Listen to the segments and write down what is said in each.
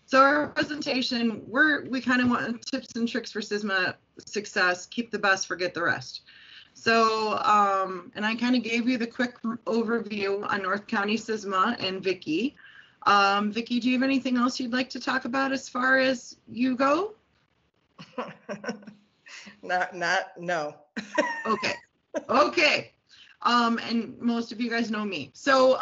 So our presentation, we kind of want tips and tricks for CISMA success, keep the best, forget the rest. So, and I kind of gave you the quick overview on North County CISMA and Vicki. Vicki, do you have anything else you'd like to talk about as far as you go? No. Okay. Okay. And most of you guys know me. So,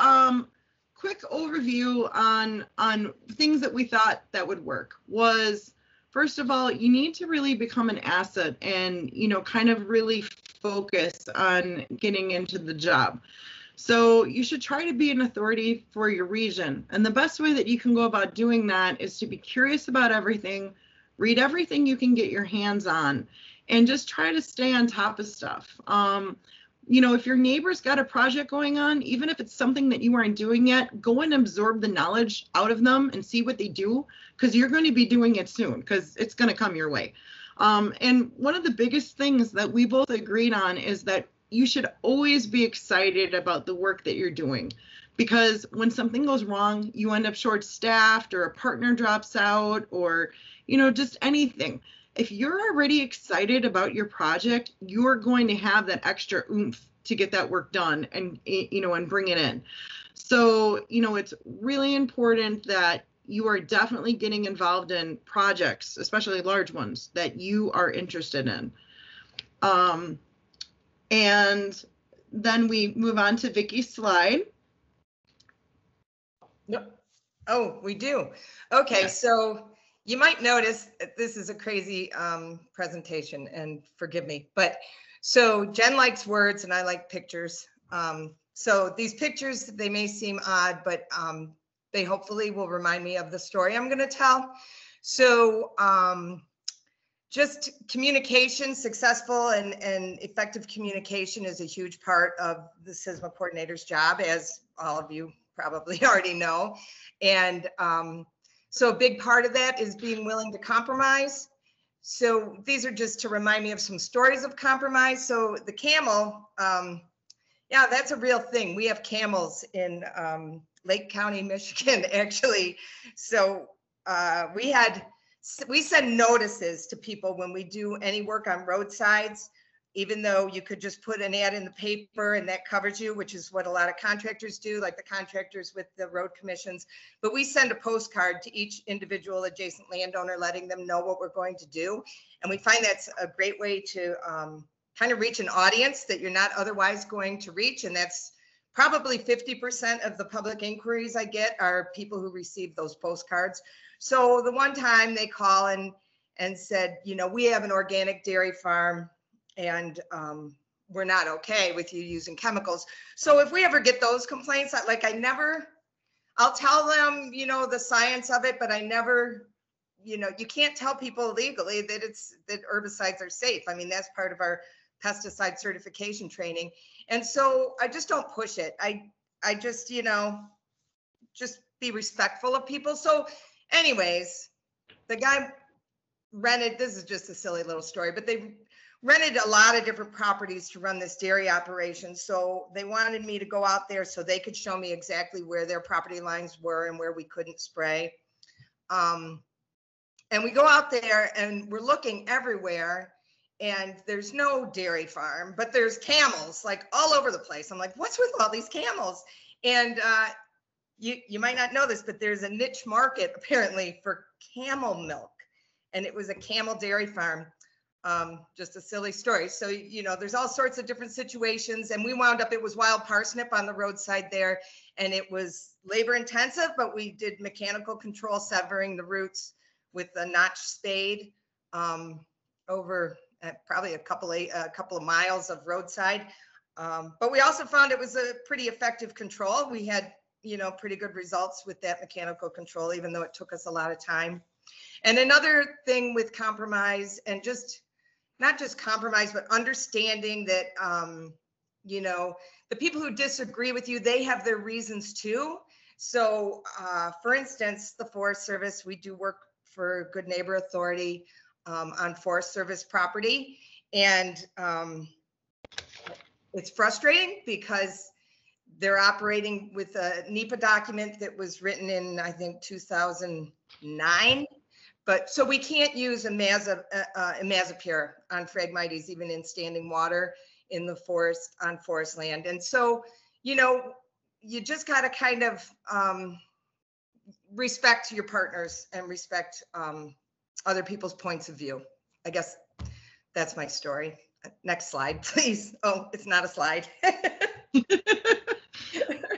quick overview on things that we thought that would work was, first of all, you need to really become an asset and, kind of really focus on getting into the job. So you should try to be an authority for your region. And the best way that you can go about doing that is to be curious about everything, read everything you can get your hands on, and just try to stay on top of stuff. If your neighbor's got a project going on, even if it's something that you aren't doing yet, go and absorb the knowledge out of them and see what they do, because you're going to be doing it soon, because it's going to come your way. And one of the biggest things that we both agreed on is that you should always be excited about the work that you're doing, because when something goes wrong, you end up short-staffed or a partner drops out or, just anything. If you're already excited about your project, you're going to have that extra oomph to get that work done and, and bring it in. So, it's really important that you are definitely getting involved in projects, especially large ones, that you are interested in. And then we move on to Vicki's slide. Yep. Oh, we do. Okay, yeah. So you might notice this is a crazy presentation, and forgive me, but so Jen likes words and I like pictures. So these pictures, they may seem odd, but they hopefully will remind me of the story I'm going to tell. So just communication, successful and effective communication is a huge part of the CISMA coordinator's job, as all of you probably already know. And so a big part of that is being willing to compromise. So these are just to remind me of some stories of compromise. So the camel, yeah, that's a real thing. We have camels in Lake County, Michigan, actually. So we send notices to people when we do any work on roadsides, even though you could just put an ad in the paper and that covers you, which is what a lot of contractors do, like the contractors with the road commissions. But we send a postcard to each individual adjacent landowner, letting them know what we're going to do. And we find that's a great way to kind of reach an audience that you're not otherwise going to reach. And that's probably 50% of the public inquiries I get are people who receive those postcards. So the one time they call and said, we have an organic dairy farm and we're not okay with you using chemicals. So if we ever get those complaints, I'll tell them, the science of it, but I never, you can't tell people legally that herbicides are safe. I mean, that's part of our pesticide certification training. And so I just don't push it. I just, just be respectful of people. So anyways, the guy rented, this is just a silly little story, but they rented a lot of different properties to run this dairy operation. So they wanted me to go out there so they could show me exactly where their property lines were and where we couldn't spray. And we go out there and we're looking everywhere and there's no dairy farm, but there's camels like all over the place. I'm like, what's with all these camels? And you might not know this, but there's a niche market apparently for camel milk, and it was a camel dairy farm. Just a silly story. So, there's all sorts of different situations, and we wound up, it was wild parsnip on the roadside there, and it was labor intensive, but we did mechanical control, severing the roots with a notch spade over probably a couple of miles of roadside. But we also found it was a pretty effective control. We had pretty good results with that mechanical control, even though it took us a lot of time. And another thing with compromise, and not just compromise, but understanding that, the people who disagree with you, they have their reasons too. So for instance, the Forest Service, we do work for Good Neighbor Authority on Forest Service property. And it's frustrating because They're operating with a NEPA document that was written in, I think, 2009. But so we can't use Invasive on Phragmites, even in standing water in the forest, on forest land. And so, you know, you just got to kind of respect your partners and respect other people's points of view. I guess that's my story. Next slide, please. Oh, it's not a slide.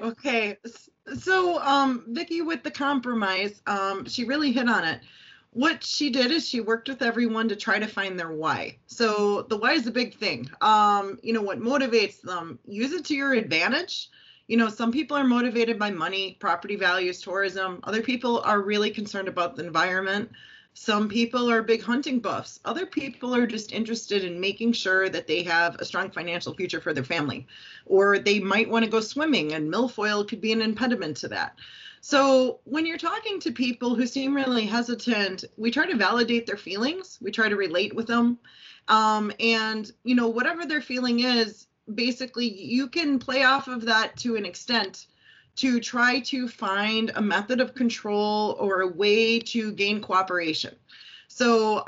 Okay, so Vicki, with the compromise, she really hit on it. What she did is she worked with everyone to try to find their why. So the why is a big thing. You know, what motivates them, use it to your advantage. You know, some people are motivated by money, property values, tourism. Other people are really concerned about the environment. Some people are big hunting buffs. Other people are just interested in making sure that they have a strong financial future for their family. Or they might want to go swimming, and milfoil could be an impediment to that. So when you're talking to people who seem really hesitant, we try to validate their feelings. We try to relate with them. And, you know, whatever their feeling is, basically you can play off of that to an extent to try to find a method of control or a way to gain cooperation. So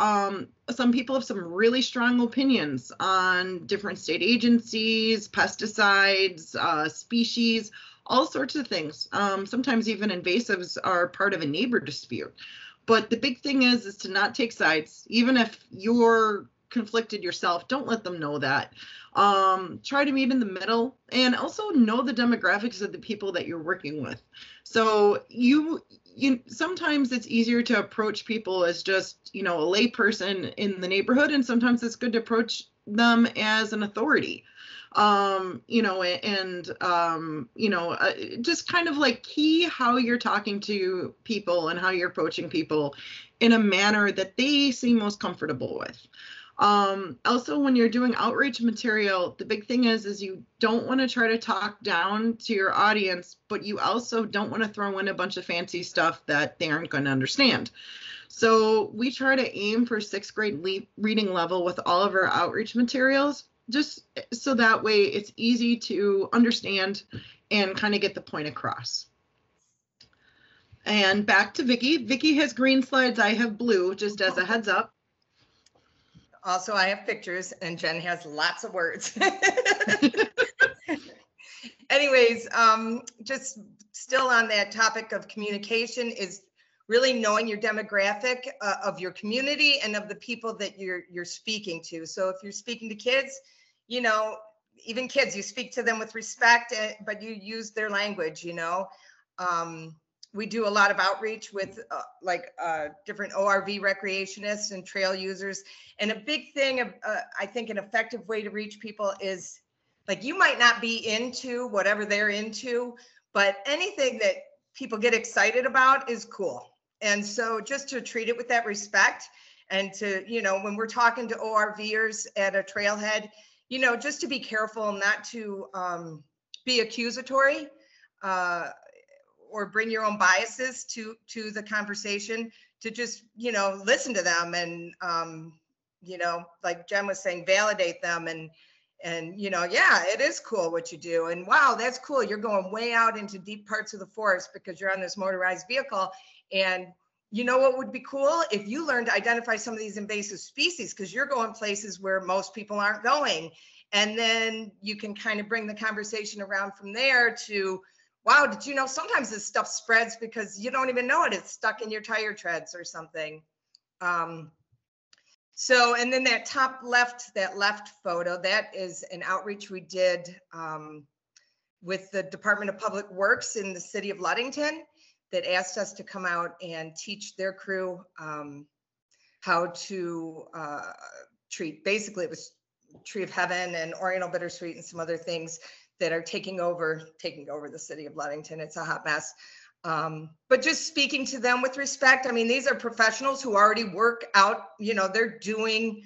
some people have some really strong opinions on different state agencies, pesticides, species, all sorts of things. Sometimes even invasives are part of a neighbor dispute. But the big thing is to not take sides. Even if you're conflicted yourself, don't let them know that. Try to meet in the middle, and also know the demographics of the people that you're working with. So you sometimes it's easier to approach people as just, you know, a lay person in the neighborhood, and sometimes it's good to approach them as an authority. You know, and you know, just kind of like key how you're talking to people and how you're approaching people in a manner that they seem most comfortable with. Also, when you're doing outreach material, the big thing is you don't want to try to talk down to your audience, but you also don't want to throw in a bunch of fancy stuff that they aren't going to understand. So we try to aim for 6th grade reading level with all of our outreach materials, just so that way it's easy to understand and kind of get the point across. And back to Vicki. Vicki has green slides, I have blue, just as a heads up. Also, I have pictures, and Jen has lots of words. Anyways, just still on that topic of communication, is really knowing your demographic of your community and of the people that you're speaking to. So if you're speaking to kids, you know, even kids, you speak to them with respect, but you use their language, you know. We do a lot of outreach with different ORV recreationists and trail users. And a big thing of, I think an effective way to reach people is, like, you might not be into whatever they're into, but anything that people get excited about is cool. And so just to treat it with that respect, and to, you know, when we're talking to ORVers at a trailhead, you know, just to be careful not to be accusatory, or bring your own biases to the conversation, to just, you know, listen to them and, you know, like Jen was saying, validate them and, you know, yeah, it is cool what you do. And wow, that's cool. You're going way out into deep parts of the forest because you're on this motorized vehicle. And you know what would be cool? If you learn to identify some of these invasive species, because you're going places where most people aren't going. And then you can kind of bring the conversation around from there to, wow, did you know sometimes this stuff spreads because you don't even know it? It's stuck in your tire treads or something. So, and then that top left, that left photo, that is an outreach we did with the Department of Public Works in the city of Ludington, that asked us to come out and teach their crew how to treat, basically it was Tree of Heaven and Oriental Bittersweet and some other things that are taking over the city of Ludington. It's a hot mess. But just speaking to them with respect. I mean, these are professionals who already work out, you know, they're doing,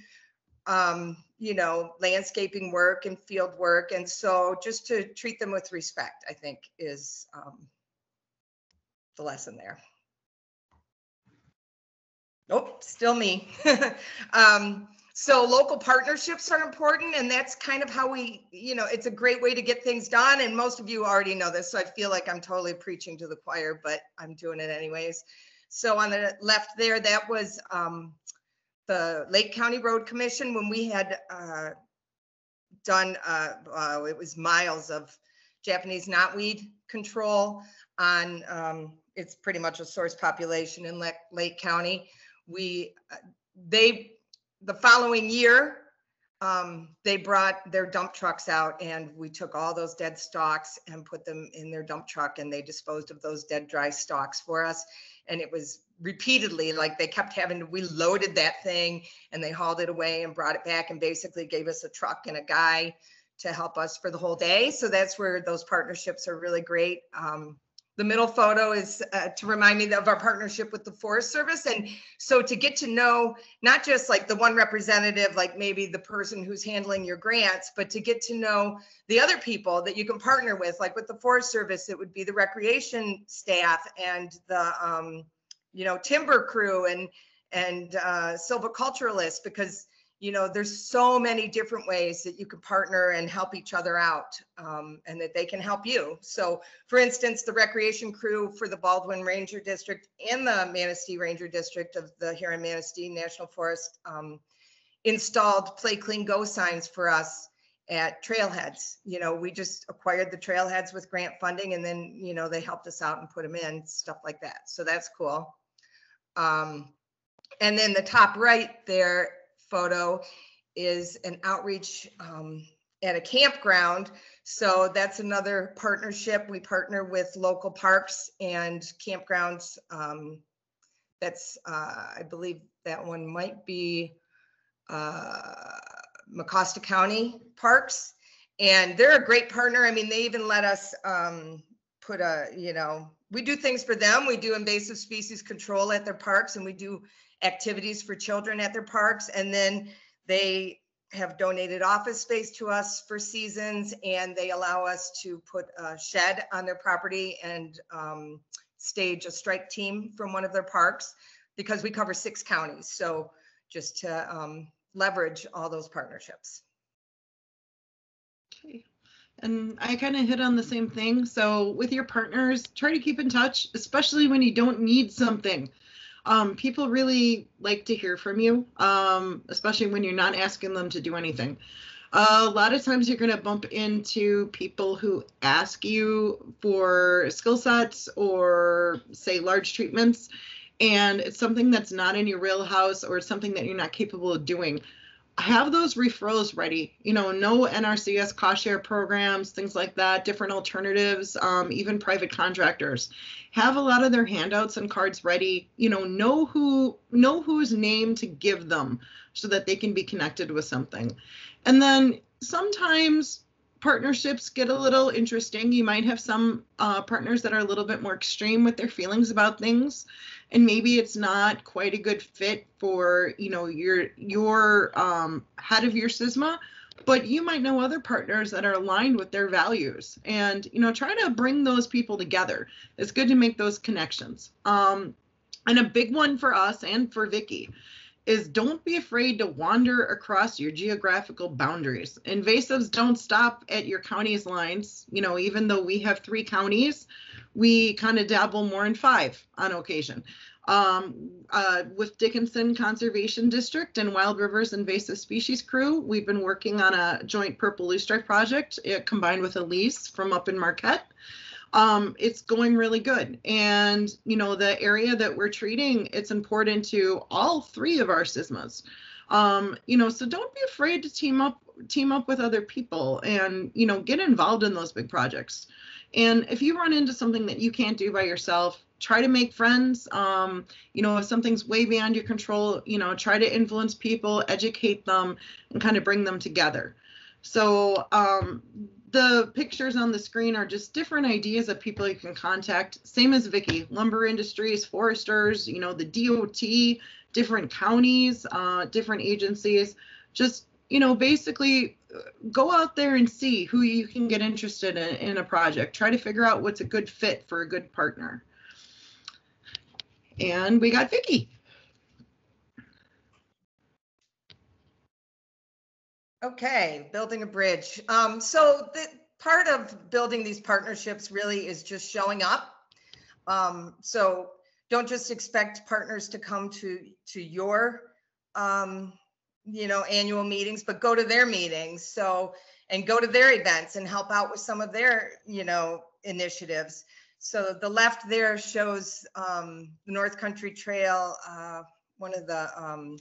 you know, landscaping work and field work. And so just to treat them with respect, I think is the lesson there. Oh, still me. So local partnerships are important, and that's kind of how we, it's a great way to get things done. And most of you already know this, so I feel like I'm totally preaching to the choir, but I'm doing it anyways. So on the left there, that was the Lake County Road Commission when we had done, it was miles of Japanese knotweed control on, it's pretty much a source population in Lake County. The following year, they brought their dump trucks out, and we took all those dead stalks and put them in their dump truck, and they disposed of those dead dry stalks for us. And it was repeatedly, like, they kept we loaded that thing and they hauled it away and brought it back and basically gave us a truck and a guy to help us for the whole day. So that's where those partnerships are really great. The middle photo is to remind me of our partnership with the Forest Service. And so to get to know not just like the one representative, like maybe the person who's handling your grants, but to get to know the other people that you can partner with, like with the Forest Service, it would be the recreation staff and the, timber crew and silviculturalists, because there's so many different ways that you can partner and help each other out, and that they can help you. So for instance, the recreation crew for the Baldwin Ranger District and the Manistee Ranger District of the Huron Manistee National Forest installed Play Clean Go signs for us at trailheads. We just acquired the trailheads with grant funding, and then, they helped us out and put them in, stuff like that. So that's cool. And then the top right there photo is an outreach at a campground. So that's another partnership. We partner with local parks and campgrounds. That's, I believe that one might be Mecosta County Parks. And they're a great partner. I mean, they even let us put we do things for them. We do invasive species control at their parks, and we do activities for children at their parks. And then they have donated office space to us for seasons, and they allow us to put a shed on their property and stage a strike team from one of their parks, because we cover 6 counties. So just to leverage all those partnerships. Okay. And I kind of hit on the same thing. So with your partners, try to keep in touch, especially when you don't need something. People really like to hear from you, especially when you're not asking them to do anything. A lot of times you're going to bump into people who ask you for skill sets or say large treatments, and it's something that's not in your wheelhouse or something that you're not capable of doing. Have those referrals ready, no NRCS cost share programs, things like that, different alternatives, even private contractors. Have a lot of their handouts and cards ready, know whose name to give them so that they can be connected with something. And then sometimes partnerships get a little interesting. You might have some partners that are a little bit more extreme with their feelings about things, and maybe it's not quite a good fit for your head of your CISMA, but you might know other partners that are aligned with their values, and try to bring those people together. It's good to make those connections. And a big one for us and for Vicki is don't be afraid to wander across your geographical boundaries. Invasives don't stop at your county's lines. Even though we have 3 counties, we kind of dabble more in 5 on occasion. With Dickinson Conservation District and Wild Rivers Invasive Species Crew, we've been working on a joint purple loosestrife project combined with a lease from up in Marquette. It's going really good. And, the area that we're treating, it's important to all 3 of our CISMAs. So don't be afraid to team up with other people and, get involved in those big projects. And if you run into something that you can't do by yourself, try to make friends. If something's way beyond your control, try to influence people, educate them, and kind of bring them together. So, the pictures on the screen are just different ideas of people you can contact. Same as Vicki, lumber industries, foresters, the DOT, different counties, different agencies. Just, basically go out there and see who you can get interested in a project. Try to figure out what's a good fit for a good partner. And we got Vicki. Okay, building a bridge. So the part of building these partnerships really is just showing up. So don't just expect partners to come to your annual meetings, but go to their meetings. So, and go to their events and help out with some of their initiatives. So the left there shows the North Country Trail, one of the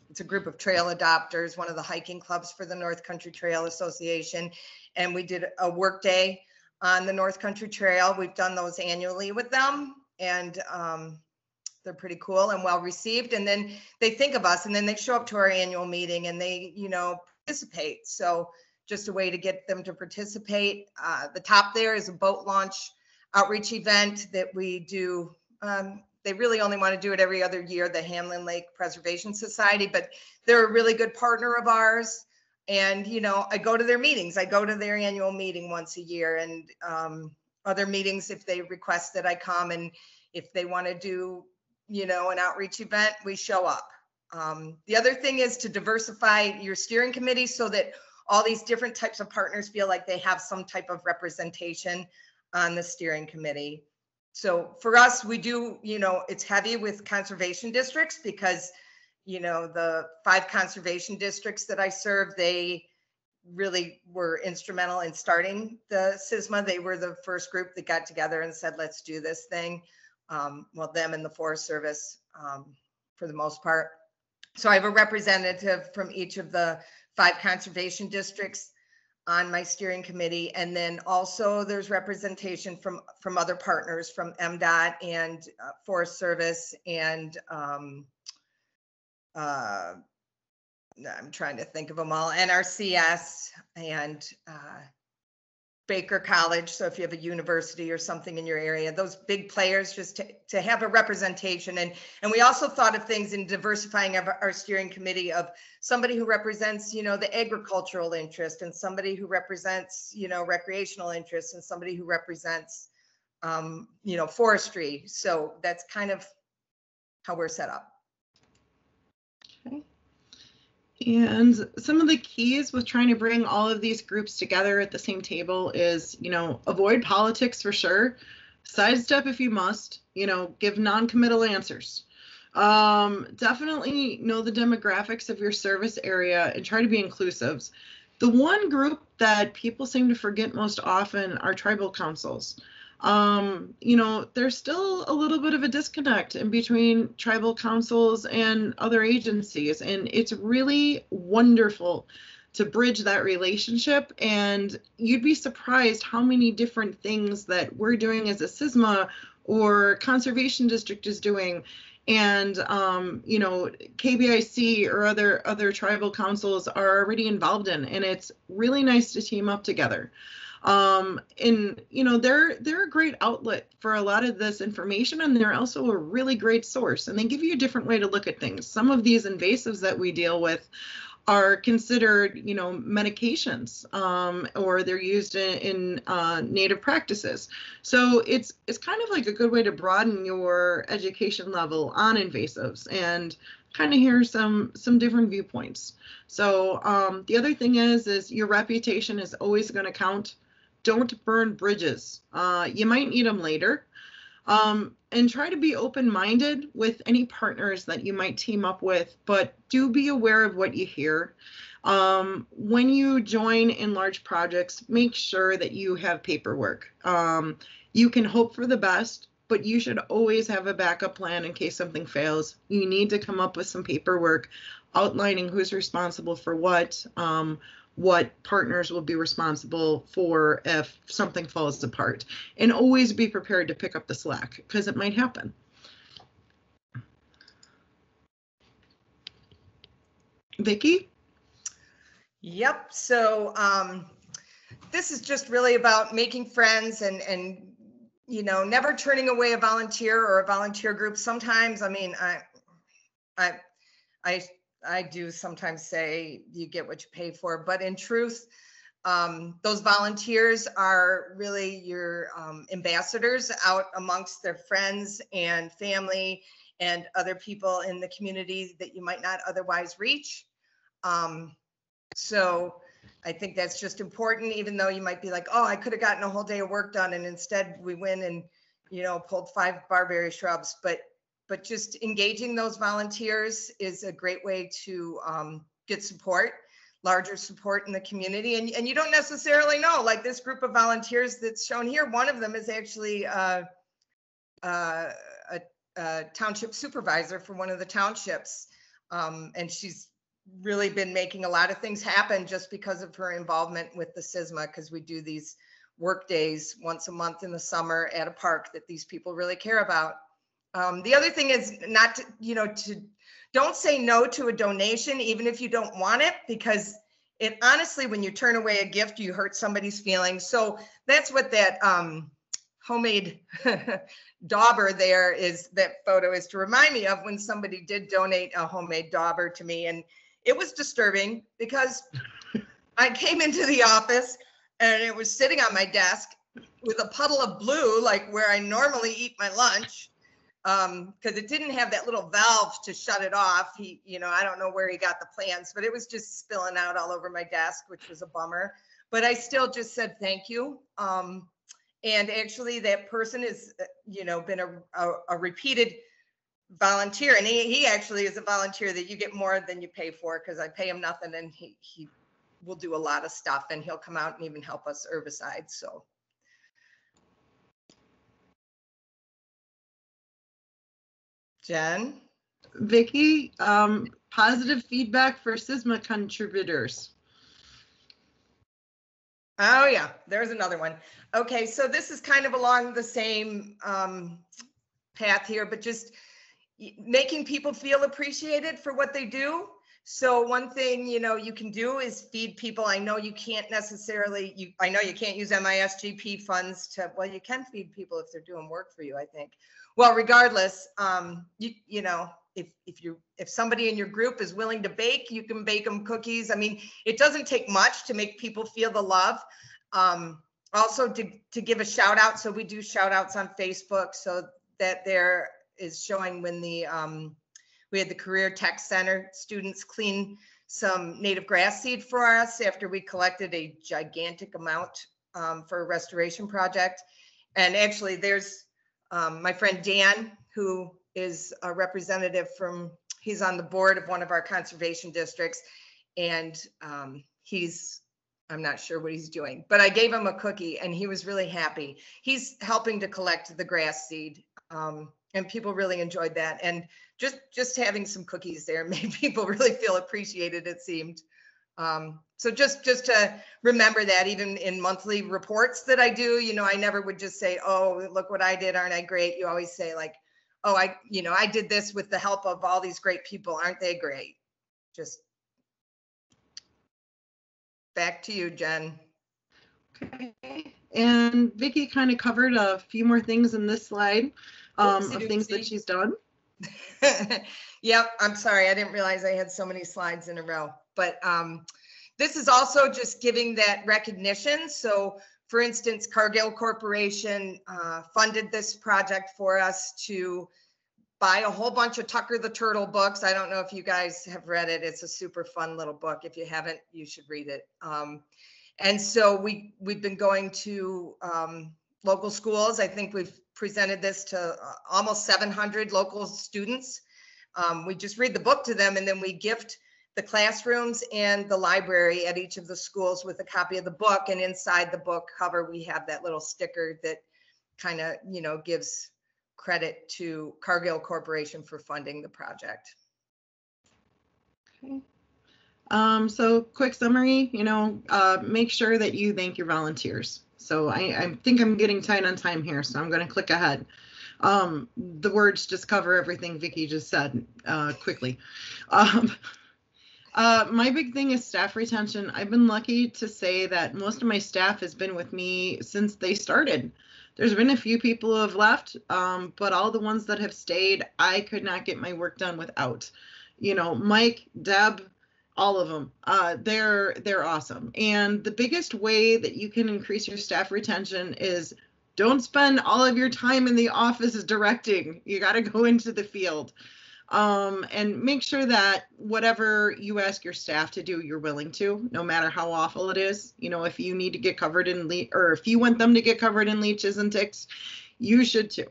it's a group of trail adopters, one of the hiking clubs for the North Country Trail Association. And we did a work day on the North Country Trail. We've done those annually with them, and they're pretty cool and well received. And then they think of us, and then they show up to our annual meeting and they, participate. So just a way to get them to participate. The top there is a boat launch outreach event that we do. They really only want to do it every other year, the Hamlin Lake Preservation Society, but they're a really good partner of ours. And, I go to their meetings. I go to their annual meeting once a year, and other meetings if they request that I come. And if they want to do, an outreach event, we show up. The other thing is to diversify your steering committee so that all these different types of partners feel like they have some type of representation on the steering committee. So for us, we do, it's heavy with conservation districts because, the 5 conservation districts that I serve, they really were instrumental in starting the CISMA. They were the first group that got together and said, let's do this thing. Well, them and the Forest Service for the most part. So I have a representative from each of the 5 conservation districts on my steering committee. And then also there's representation from other partners, from MDOT and Forest Service and I'm trying to think of them all, NRCS and Baker College. So if you have a university or something in your area, those big players, just to have a representation. And we also thought of things in diversifying our steering committee of somebody who represents, the agricultural interest, and somebody who represents, recreational interest, and somebody who represents, forestry. So that's kind of how we're set up. Okay. And some of the keys with trying to bring all of these groups together at the same table is, avoid politics for sure. Sidestep if you must, give non-committal answers. Definitely know the demographics of your service area and try to be inclusive. The one group that people seem to forget most often are tribal councils. There's still a little bit of a disconnect in between tribal councils and other agencies, and it's really wonderful to bridge that relationship. And you'd be surprised how many different things that we're doing as a CISMA or conservation district is doing, and KBIC or other tribal councils are already involved in, and it's really nice to team up together. And they're a great outlet for a lot of this information, and they're also a really great source, and they give you a different way to look at things. Some of these invasives that we deal with are considered, medications, or they're used in native practices. So it's kind of like a good way to broaden your education level on invasives and kind of hear some different viewpoints. So the other thing is your reputation is always going to count. Don't burn bridges. You might need them later. And try to be open-minded with any partners that you might team up with, but do be aware of what you hear. When you join in large projects, make sure that you have paperwork. You can hope for the best, but you should always have a backup plan in case something fails. You need to come up with some paperwork outlining who's responsible for what partners will be responsible for if something falls apart, and always be prepared to pick up the slack because it might happen. Vicki? Yep. So this is just really about making friends and never turning away a volunteer or a volunteer group. Sometimes, I do sometimes say you get what you pay for, but in truth, those volunteers are really your ambassadors out amongst their friends and family and other people in the community that you might not otherwise reach. So I think that's just important, even though you might be like, oh, I could have gotten a whole day of work done, and instead we went and, you know, pulled 5 barberry shrubs. But just engaging those volunteers is a great way to get support, larger support in the community. And you don't necessarily know, like this group of volunteers that's shown here, one of them is actually a township supervisor for one of the townships. And she's really been making a lot of things happen just because of her involvement with the CISMA, because we do these work days once a month in the summer at a park that these people really care about. The other thing is not to, you know, don't say no to a donation, even if you don't want it, because it honestly, when you turn away a gift, you hurt somebody's feelings. So that's what that homemade dauber there is, that photo is to remind me of when somebody did donate a homemade dauber to me. And it was disturbing because I came into the office and it was sitting on my desk with a puddle of blue, like where I normally eat my lunch, because it didn't have that little valve to shut it off. He, you know, I don't know where he got the plans, but it was just spilling out all over my desk, which was a bummer. But I still just said thank you. And actually that person is, you know, been a repeated volunteer, and he actually is a volunteer that you get more than you pay for, because I pay him nothing, and he will do a lot of stuff, and he'll come out and even help us herbicide. So Jen, Vicki, positive feedback for CISMA contributors. oh yeah, there's another one. Okay, so this is kind of along the same path here, but just making people feel appreciated for what they do. So one thing, you know, you can do is feed people. I know you can't necessarily, I know you can't use MISGP funds to, well, you can feed people if they're doing work for you, I think. Well, regardless, you know, if somebody in your group is willing to bake, you can bake them cookies. I mean, it doesn't take much to make people feel the love. Also to give a shout out. So we do shout outs on Facebook, so that there is showing when the we had the Career Tech Center students clean some native grass seed for us after we collected a gigantic amount for a restoration project. And actually there's my friend Dan, who is a representative from, he's on the board of one of our conservation districts, and I'm not sure what he's doing, but I gave him a cookie and he was really happy. He's helping to collect the grass seed, and people really enjoyed that. And just having some cookies there made people really feel appreciated, it seemed. So just to remember that, even in monthly reports that I do, you know, I never would just say, oh, look what I did, aren't I great? You always say like, oh, I did this with the help of all these great people, aren't they great? Just back to you, Jen. Okay, and Vicki kind of covered a few more things in this slide, of things that she's done. Yep, I'm sorry, I didn't realize I had so many slides in a row, but this is also just giving that recognition. So for instance, Cargill Corporation funded this project for us to buy a whole bunch of Tucker the Turtle books. I don't know if you guys have read it. It's a super fun little book. If you haven't, you should read it. And so we've been going to local schools. I think we've presented this to almost 700 local students. We just read the book to them, and then we gift the classrooms and the library at each of the schools with a copy of the book. And inside the book cover, we have that little sticker that kind of, you know, gives credit to Cargill Corporation for funding the project. Okay. So quick summary, you know, make sure that you thank your volunteers. So I think I'm getting tight on time here, so I'm going to click ahead. The words just cover everything Vicki just said quickly. My big thing is staff retention. I've been lucky to say that most of my staff has been with me since they started. There's been a few people who have left, but all the ones that have stayed, I could not get my work done without. You know, Mike, Deb, all of them. They're awesome. And the biggest way that you can increase your staff retention is don't spend all of your time in the office directing. You got to go into the field. And make sure that whatever you ask your staff to do, you're willing to, no matter how awful it is. You know, if you need to get covered in or if you want them to get covered in leeches and ticks, you should too.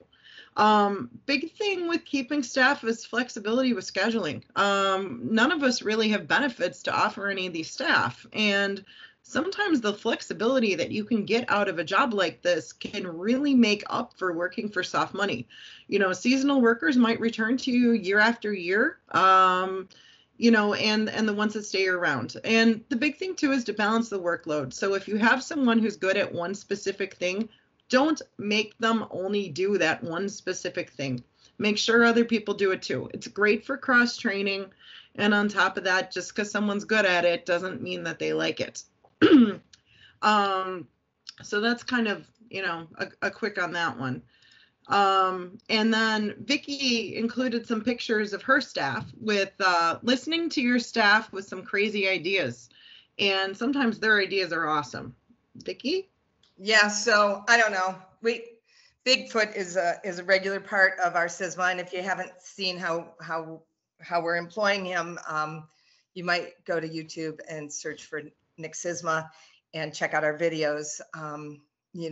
Big thing with keeping staff is flexibility with scheduling. None of us really have benefits to offer any of these staff, and sometimes the flexibility that you can get out of a job like this can really make up for working for soft money. You know, seasonal workers might return to you year after year, you know, and the ones that stay around. And the big thing too is to balance the workload. So if you have someone who's good at one specific thing, don't make them only do that one specific thing. Make sure other people do it too. It's great for cross training. And on top of that, just because someone's good at it doesn't mean that they like it. So that's kind of, you know, a quick on that one. And then Vicki included some pictures of her staff with listening to your staff with some crazy ideas. And sometimes their ideas are awesome. Vicki? Yeah, so I don't know. Bigfoot is a regular part of our CISMA, and if you haven't seen how we're employing him, you might go to YouTube and search for Nick CISMA and check out our videos. You know,